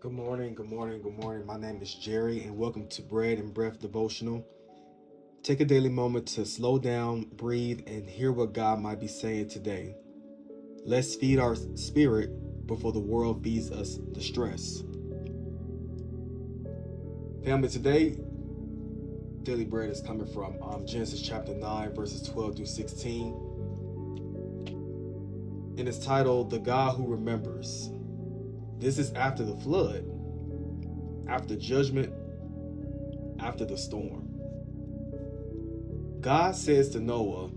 Good morning, good morning, good morning. My name is Jerry, and welcome to Bread and Breath Devotional. Take a daily moment to slow down, breathe, and hear what God might be saying today. Let's feed our spirit before the world feeds us the stress. Family, today, daily bread is coming from Genesis chapter 9, verses 12 through 16. And it's titled, The God Who Remembers. This is after the flood, after judgment, after the storm. God says to Noah,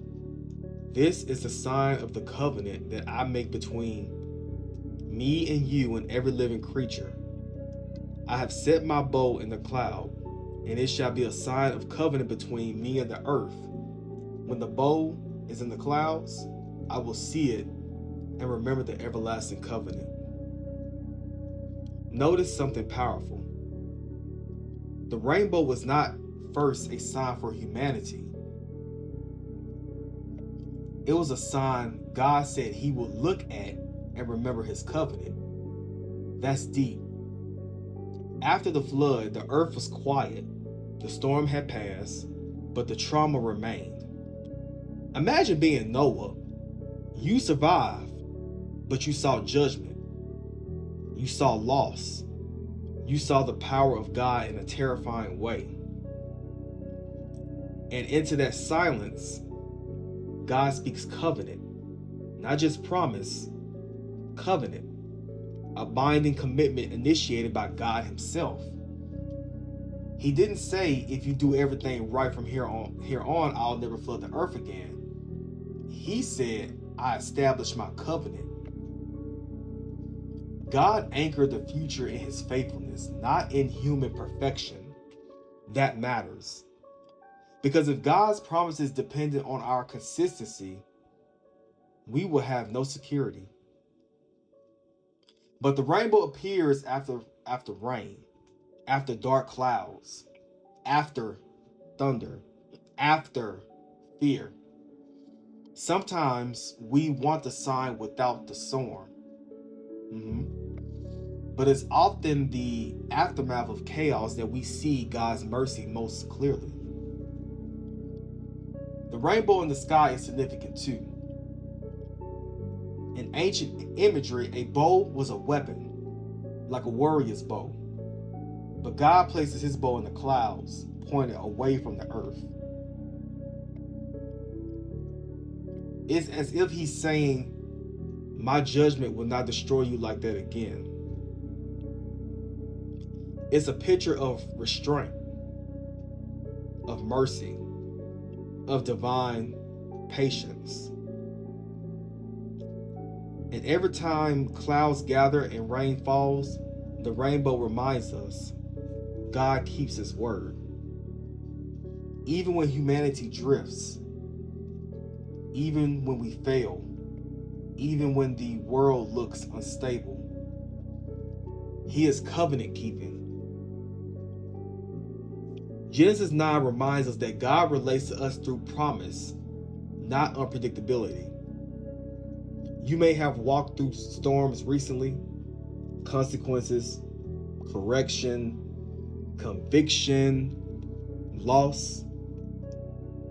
"This is the sign of the covenant that I make between me and you and every living creature. I have set my bow in the cloud, and it shall be a sign of covenant between me and the earth. When the bow is in the clouds, I will see it and remember the everlasting covenant." Notice something powerful. The rainbow was not first a sign for humanity. It was a sign God said he would look at and remember his covenant. That's deep. After the flood, the earth was quiet. The storm had passed, but the trauma remained. Imagine being Noah. You survived, but you saw judgment. You saw loss. You saw the power of God in a terrifying way. And into that silence, God speaks covenant, not just promise, covenant, a binding commitment initiated by God himself. He didn't say, if you do everything right from here on, I'll never flood the earth again. He said, I established my covenant. God anchored the future in his faithfulness, not in human perfection. That matters. Because if God's promises depended on our consistency, we will have no security. But the rainbow appears after rain, after dark clouds, after thunder, after fear. Sometimes we want the sign without the storm. But it's often the aftermath of chaos that we see God's mercy most clearly. The rainbow in the sky is significant too. In ancient imagery, a bow was a weapon, like a warrior's bow. But God places his bow in the clouds, pointed away from the earth. It's as if he's saying, my judgment will not destroy you like that again. It's a picture of restraint, of mercy, of divine patience. And every time clouds gather and rain falls, the rainbow reminds us God keeps his word. Even when humanity drifts, even when we fail, even when the world looks unstable, he is covenant keeping. Genesis 9 reminds us that God relates to us through promise, not unpredictability. You may have walked through storms recently, consequences, correction, conviction, loss.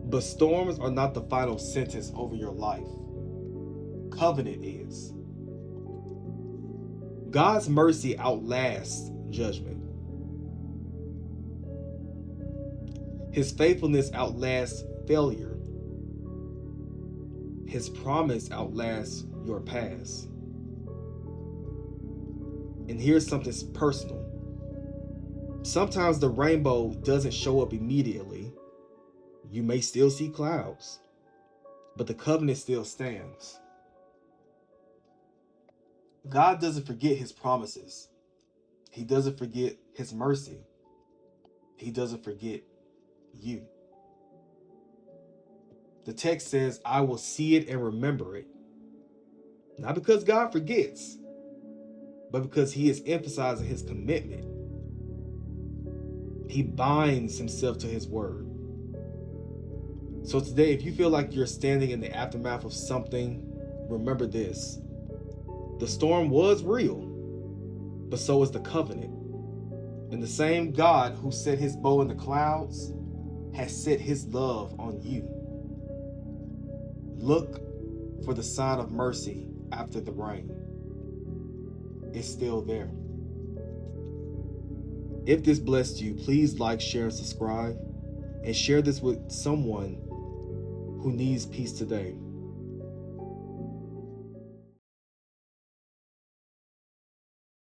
But storms are not the final sentence over your life. Covenant is. God's mercy outlasts judgment. His faithfulness outlasts failure. His promise outlasts your past. And here's something personal. Sometimes the rainbow doesn't show up immediately. You may still see clouds, but the covenant still stands. God doesn't forget his promises. He doesn't forget his mercy. He doesn't forget you. The text says, I will see it and remember it. Not because God forgets, but because he is emphasizing his commitment. He binds himself to his word. So today, if you feel like you're standing in the aftermath of something, remember this. The storm was real, but so is the covenant. And the same God who set his bow in the clouds has set his love on you. Look for the sign of mercy after the rain. It's still there. If this blessed you, please like, share, and subscribe, and share this with someone who needs peace today.